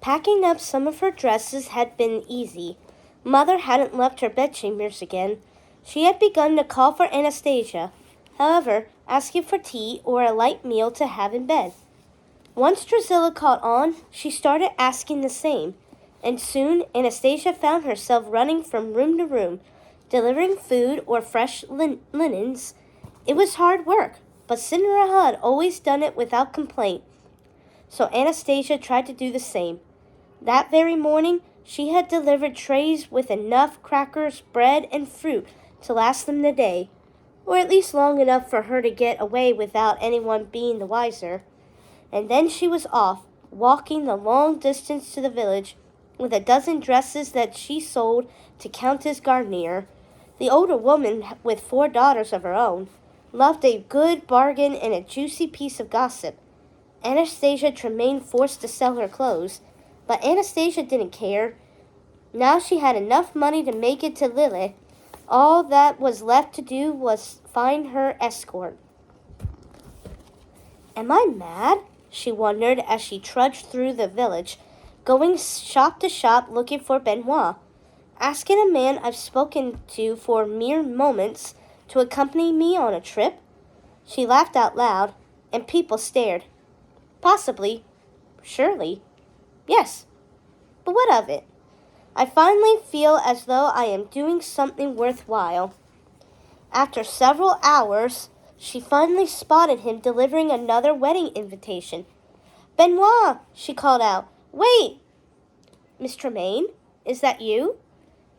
Packing up some of her dresses had been easy. Mother hadn't left her bedchambers again. She had begun to call for Anastasia, however, asking for tea or a light meal to have in bed. Once Drusilla caught on, she started asking the same, and soon Anastasia found herself running from room to room, delivering food or fresh linens. It was hard work, but Cinderella had always done it without complaint, so Anastasia tried to do the same. That very morning, she had delivered trays with enough crackers, bread, and fruit to last them the day, or at least long enough for her to get away without anyone being the wiser. And then she was off, walking the long distance to the village, with a dozen dresses that she sold to Countess Garnier. The older woman, with 4 daughters of her own, loved a good bargain and a juicy piece of gossip. Anastasia Tremaine forced to sell her clothes, but Anastasia didn't care. Now she had enough money to make it to Lilith. All that was left to do was find her escort. Am I mad? She wondered as she trudged through the village, going shop to shop looking for Benoit, asking a man I've spoken to for mere moments to accompany me on a trip. She laughed out loud, and people stared. Possibly. Surely. Yes. But what of it? I finally feel as though I am doing something worthwhile. After several hours, she finally spotted him delivering another wedding invitation. Benoit, she called out. Wait! Miss Tremaine, is that you?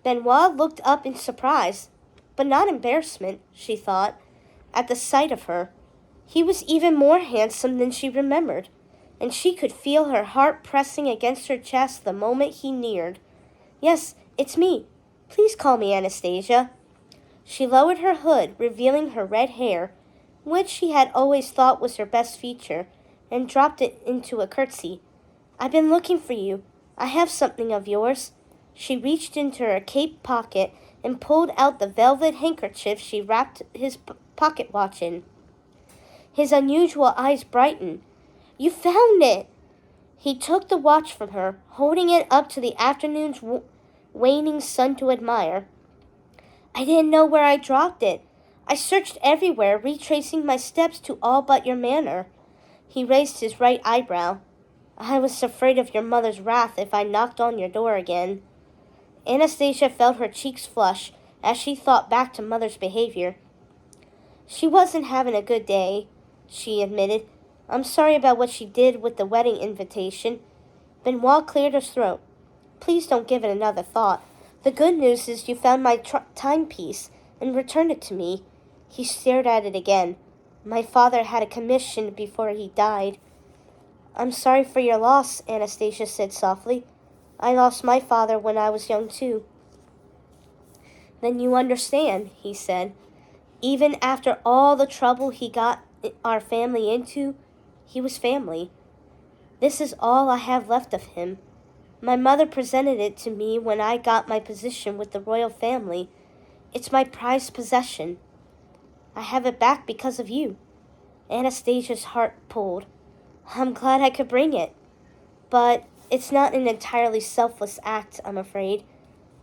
Benoit looked up in surprise, but not embarrassment, she thought, at the sight of her. He was even more handsome than she remembered, and she could feel her heart pressing against her chest the moment he neared. Yes, it's me. Please call me Anastasia. She lowered her hood, revealing her red hair, which she had always thought was her best feature, and dropped it into a curtsy. I've been looking for you. I have something of yours. She reached into her cape pocket and pulled out the velvet handkerchief she wrapped his pocket watch in. His unusual eyes brightened. You found it! He took the watch from her, holding it up to the afternoon's waning sun to admire. I didn't know where I dropped it. I searched everywhere, retracing my steps to all but your manor. He raised his right eyebrow. I was afraid of your mother's wrath if I knocked on your door again. Anastasia felt her cheeks flush as she thought back to Mother's behavior. She wasn't having a good day, she admitted. I'm sorry about what she did with the wedding invitation. Benoit cleared his throat. Please don't give it another thought. The good news is you found my timepiece and returned it to me. He stared at it again. My father had it commissioned before he died. I'm sorry for your loss, Anastasia said softly. I lost my father when I was young too. Then you understand, he said. Even after all the trouble he got our family into, he was family. This is all I have left of him. My mother presented it to me when I got my position with the royal family. It's my prized possession. I have it back because of you. Anastasia's heart pulled. I'm glad I could bring it. But it's not an entirely selfless act, I'm afraid.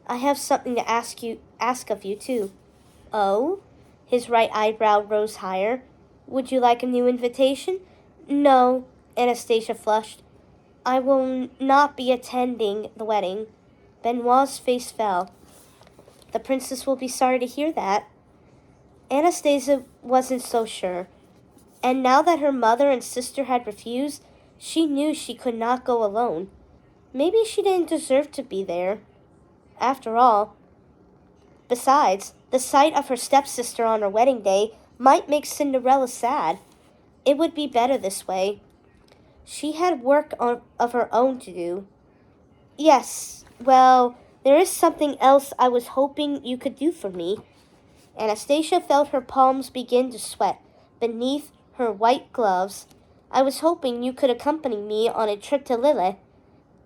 I have something to ask of you, too. Oh? His right eyebrow rose higher. Would you like a new invitation? No, Anastasia flushed. I will not be attending the wedding. Benoit's face fell. The princess will be sorry to hear that. Anastasia wasn't so sure. And now that her mother and sister had refused, she knew she could not go alone. Maybe she didn't deserve to be there. After all, besides, the sight of her stepsister on her wedding day might make Cinderella sad. It would be better this way. She had work of her own to do. Yes, well, there is something else I was hoping you could do for me. Anastasia felt her palms begin to sweat beneath her white gloves. I was hoping you could accompany me on a trip to Lilith.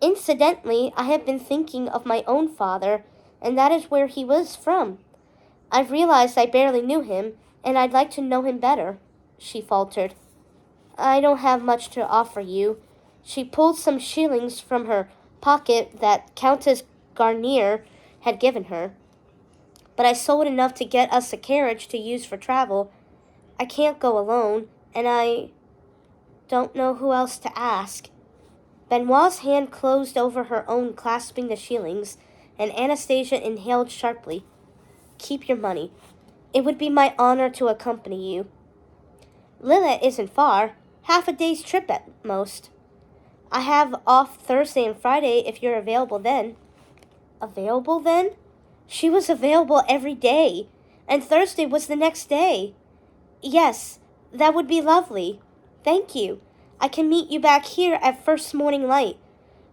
Incidentally, I have been thinking of my own father, and that is where he was from. I've realized I barely knew him, and I'd like to know him better, she faltered. I don't have much to offer you. She pulled some shillings from her pocket that Countess Garnier had given her. But I sold enough to get us a carriage to use for travel. I can't go alone, and I don't know who else to ask. Benoit's hand closed over her own, clasping the shillings, and Anastasia inhaled sharply. Keep your money. It would be my honor to accompany you. Lillet isn't far, half a day's trip at most. I have off Thursday and Friday if you're available then. Available then? She was available every day, and Thursday was the next day. Yes, that would be lovely. Thank you. I can meet you back here at first morning light.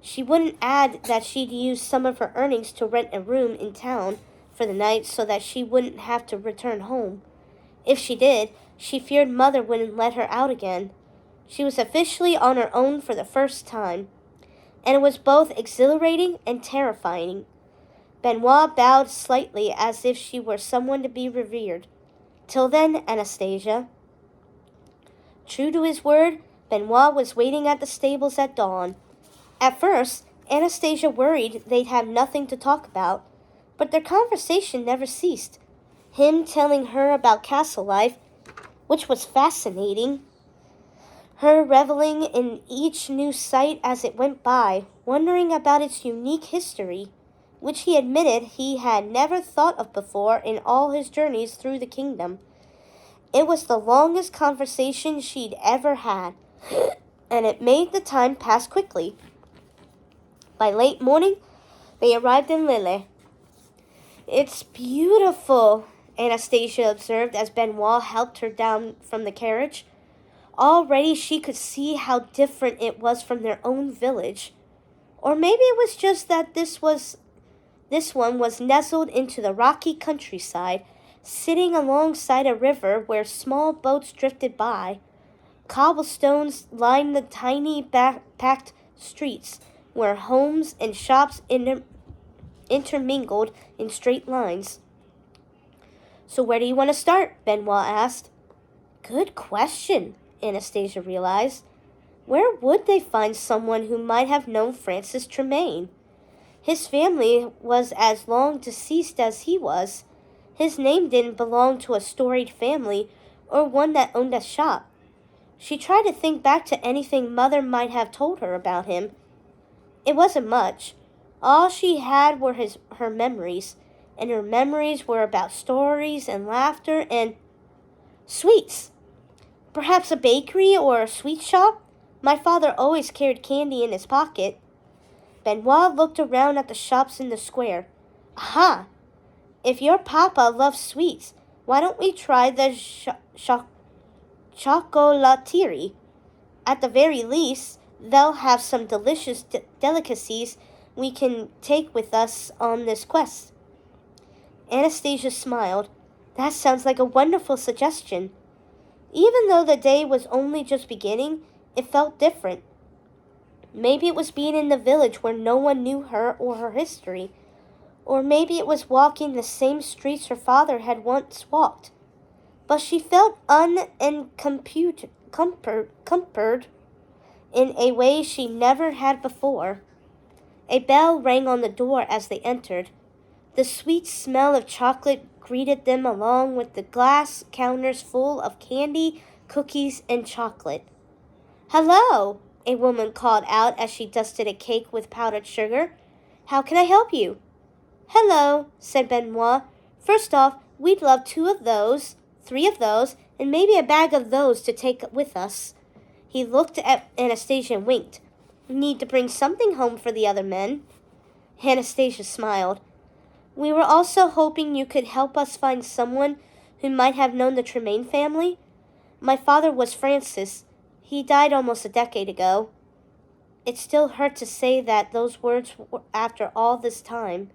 She wouldn't add that she'd use some of her earnings to rent a room in town for the night so that she wouldn't have to return home. If she did, she feared Mother wouldn't let her out again. She was officially on her own for the first time, and it was both exhilarating and terrifying. Benoit bowed slightly as if she were someone to be revered. Till then, Anastasia. True to his word, Benoit was waiting at the stables at dawn. At first, Anastasia worried they'd have nothing to talk about, but their conversation never ceased. Him telling her about castle life, which was fascinating. Her reveling in each new sight as it went by, wondering about its unique history, which he admitted he had never thought of before in all his journeys through the kingdom. It was the longest conversation she'd ever had, and it made the time pass quickly. By late morning, they arrived in Lille. It's beautiful, Anastasia observed as Benoit helped her down from the carriage. Already she could see how different it was from their own village. Or maybe it was just that this one was nestled into the rocky countryside, sitting alongside a river where small boats drifted by. Cobblestones lined the tiny packed streets, where homes and shops intermingled in straight lines. So where do you want to start? Benoit asked. Good question, Anastasia realized. Where would they find someone who might have known Francis Tremaine? His family was as long deceased as he was. His name didn't belong to a storied family or one that owned a shop. She tried to think back to anything Mother might have told her about him. It wasn't much. All she had were her memories, and her memories were about stories and laughter and sweets. Perhaps a bakery or a sweet shop? My father always carried candy in his pocket. Benoit looked around at the shops in the square. Aha! If your papa loves sweets, why don't we try the chocolaterie? At the very least, they'll have some delicious delicacies we can take with us on this quest. Anastasia smiled. That sounds like a wonderful suggestion. Even though the day was only just beginning, it felt different. Maybe it was being in the village where no one knew her or her history. Or maybe it was walking the same streets her father had once walked. But she felt comforted in a way she never had before. A bell rang on the door as they entered. The sweet smell of chocolate greeted them along with the glass counters full of candy, cookies, and chocolate. Hello, a woman called out as she dusted a cake with powdered sugar. How can I help you? Hello, said Benoit. First off, we'd love 2 of those, 3 of those, and maybe a bag of those to take with us. He looked at Anastasia and winked. Need to bring something home for the other men. Anastasia smiled. We were also hoping you could help us find someone who might have known the Tremaine family. My father was Francis. He died almost a decade ago. It still hurt to say those words after all this time.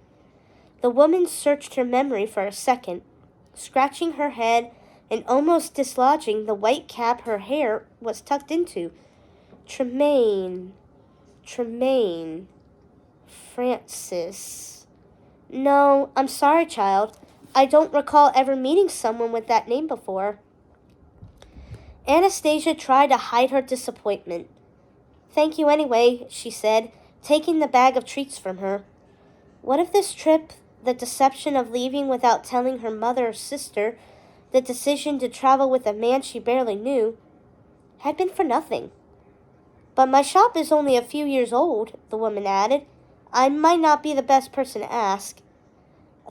The woman searched her memory for a second, scratching her head and almost dislodging the white cap her hair was tucked into. Tremaine, Francis. No, I'm sorry, child. I don't recall ever meeting someone with that name before. Anastasia tried to hide her disappointment. Thank you anyway, she said, taking the bag of treats from her. What if this trip, the deception of leaving without telling her mother or sister, the decision to travel with a man she barely knew, had been for nothing? But my shop is only a few years old, the woman added. I might not be the best person to ask.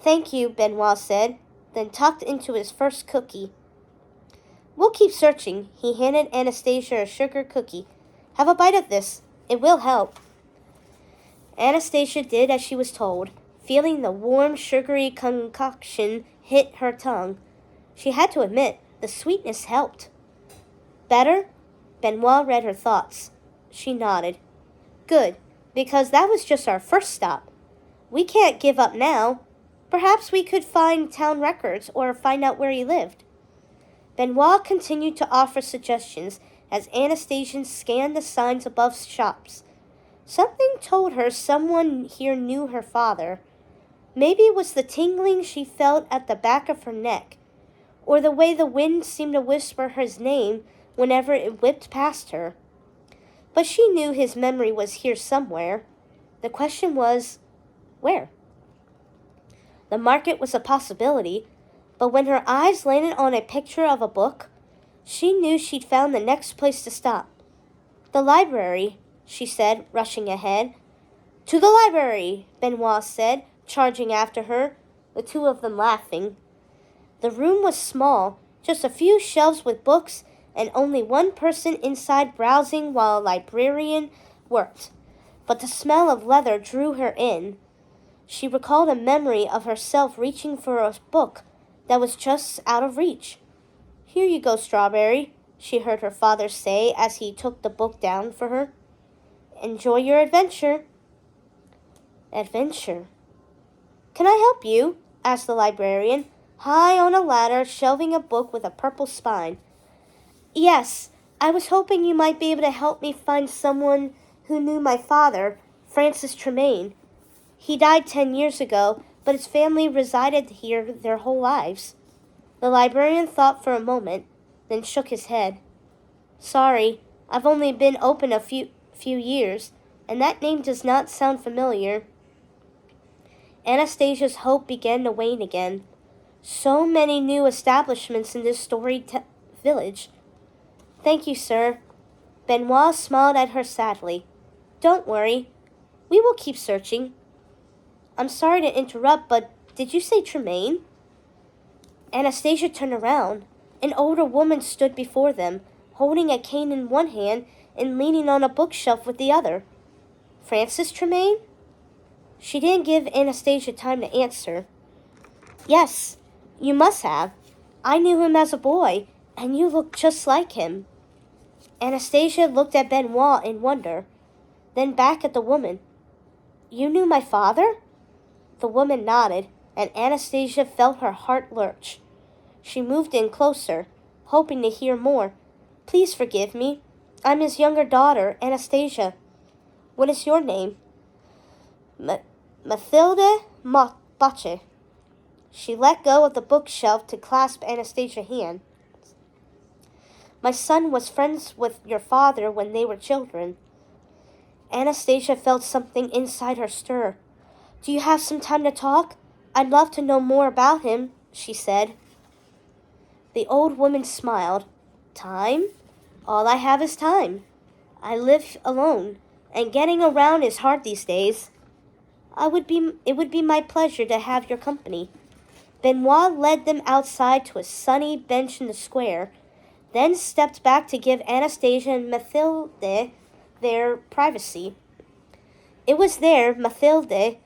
Thank you, Benoit said, then tucked into his first cookie. We'll keep searching. He handed Anastasia a sugar cookie. Have a bite of this. It will help. Anastasia did as she was told, feeling the warm, sugary concoction hit her tongue. She had to admit, the sweetness helped. Better? Benoit read her thoughts. She nodded. Good, because that was just our first stop. We can't give up now. Perhaps we could find town records or find out where he lived. Benoit continued to offer suggestions as Anastasia scanned the signs above shops. Something told her someone here knew her father. Maybe it was the tingling she felt at the back of her neck, or the way the wind seemed to whisper his name whenever it whipped past her. But she knew his memory was here somewhere. The question was, where? The market was a possibility, but when her eyes landed on a picture of a book, she knew she'd found the next place to stop. The library, she said, rushing ahead. To the library, Benoit said, charging after her, the two of them laughing. The room was small, just a few shelves with books, and only one person inside browsing while a librarian worked. But the smell of leather drew her in. She recalled a memory of herself reaching for a book that was just out of reach. Here you go, Strawberry, she heard her father say as he took the book down for her. Enjoy your adventure. Adventure. Can I help you? Asked the librarian, high on a ladder, shelving a book with a purple spine. Yes, I was hoping you might be able to help me find someone who knew my father, Francis Tremaine. He died 10 years ago, but his family resided here their whole lives. The librarian thought for a moment, then shook his head. Sorry, I've only been open a few years, and that name does not sound familiar. Anastasia's hope began to wane again. So many new establishments in this storied village. Thank you, sir. Benoit smiled at her sadly. Don't worry. We will keep searching. I'm sorry to interrupt, but did you say Tremaine? Anastasia turned around. An older woman stood before them, holding a cane in one hand and leaning on a bookshelf with the other. Francis Tremaine? She didn't give Anastasia time to answer. Yes, you must have. I knew him as a boy, and you look just like him. Anastasia looked at Benoit in wonder, then back at the woman. You knew my father? The woman nodded, and Anastasia felt her heart lurch. She moved in closer, hoping to hear more. Please forgive me. I'm his younger daughter, Anastasia. What is your name? Mathilde Bache. She let go of the bookshelf to clasp Anastasia's hand. My son was friends with your father when they were children. Anastasia felt something inside her stir. Do you have some time to talk? I'd love to know more about him, she said. The old woman smiled. Time? All I have is time. I live alone, and getting around is hard these days. It would be my pleasure to have your company. Benoit led them outside to a sunny bench in the square, then stepped back to give Anastasia and Mathilde their privacy. It was there Mathilde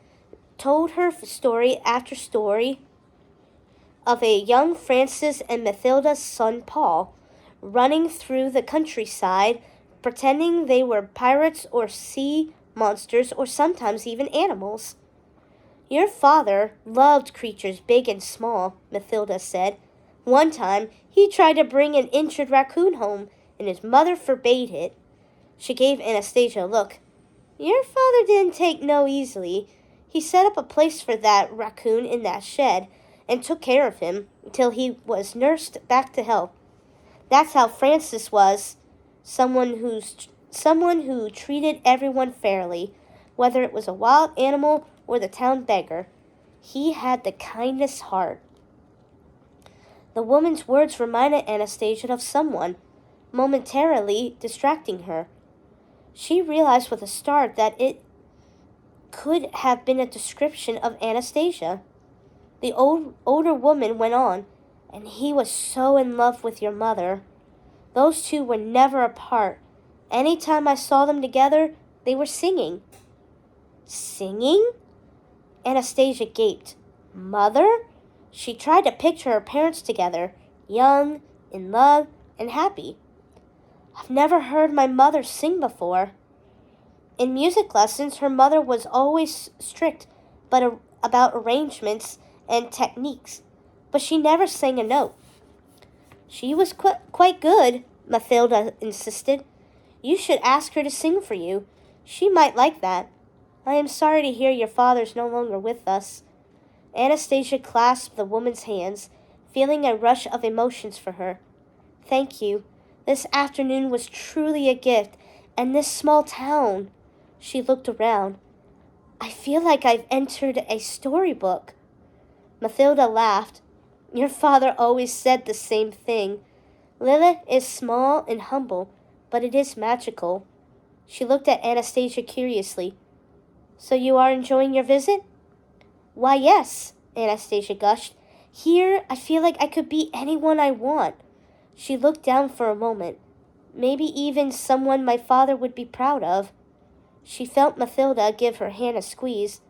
told her story after story of a young Francis and Mathilda's son Paul running through the countryside, pretending they were pirates or sea monsters or sometimes even animals. Your father loved creatures big and small, Mathilda said. One time, he tried to bring an injured raccoon home, and his mother forbade it. She gave Anastasia a look. Your father didn't take no easily. He set up a place for that raccoon in that shed, and took care of him until he was nursed back to health. That's how Francis was, someone who treated everyone fairly, whether it was a wild animal or the town beggar. He had the kindest heart. The woman's words reminded Anastasia of someone, momentarily distracting her. She realized with a start that it could have been a description of Anastasia. The older woman went on, and he was so in love with your mother. Those two were never apart. Any time I saw them together, they were singing. Singing? Anastasia gaped. Mother? She tried to picture her parents together, young, in love, and happy. I've never heard my mother sing before. In music lessons, her mother was always strict about arrangements and techniques, but she never sang a note. She was quite good, Mathilda insisted. You should ask her to sing for you. She might like that. I am sorry to hear your father's no longer with us. Anastasia clasped the woman's hands, feeling a rush of emotions for her. Thank you. This afternoon was truly a gift, and this small town. She looked around. I feel like I've entered a storybook. Mathilda laughed. Your father always said the same thing. Lilith is small and humble, but it is magical. She looked at Anastasia curiously. So you are enjoying your visit? Why, yes, Anastasia gushed. Here, I feel like I could be anyone I want. She looked down for a moment. Maybe even someone my father would be proud of. She felt Mathilda give her hand a squeeze.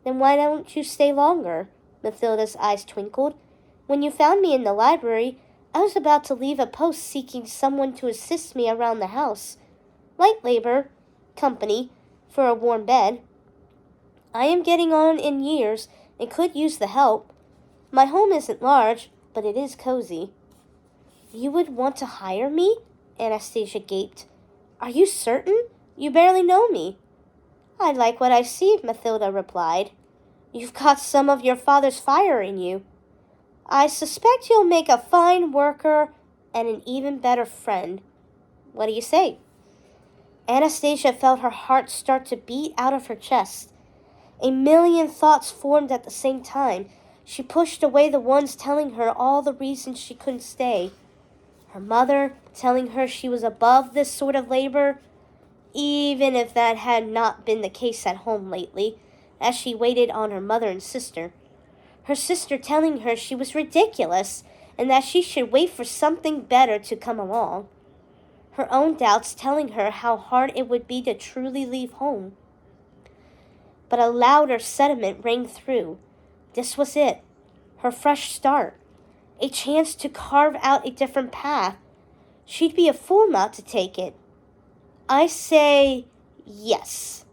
Then why don't you stay longer? Mathilda's eyes twinkled. When you found me in the library, I was about to leave a post seeking someone to assist me around the house. Light labor, company, for a warm bed. I am getting on in years and could use the help. My home isn't large, but it is cozy. You would want to hire me? Anastasia gaped. Are you certain? You barely know me. I like what I see, Mathilda replied. You've got some of your father's fire in you. I suspect you'll make a fine worker and an even better friend. What do you say? Anastasia felt her heart start to beat out of her chest. A million thoughts formed at the same time. She pushed away the ones telling her all the reasons she couldn't stay. Her mother telling her she was above this sort of labor, even if that had not been the case at home lately, as she waited on her mother and sister. Her sister telling her she was ridiculous and that she should wait for something better to come along. Her own doubts telling her how hard it would be to truly leave home. But a louder sentiment rang through. This was it, her fresh start, a chance to carve out a different path. She'd be a fool not to take it. I say yes,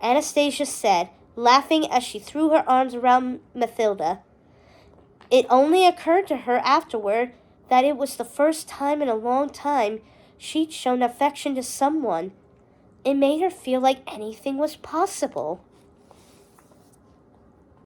Anastasia said, laughing as she threw her arms around Mathilda. It only occurred to her afterward that it was the first time in a long time she'd shown affection to someone. It made her feel like anything was possible.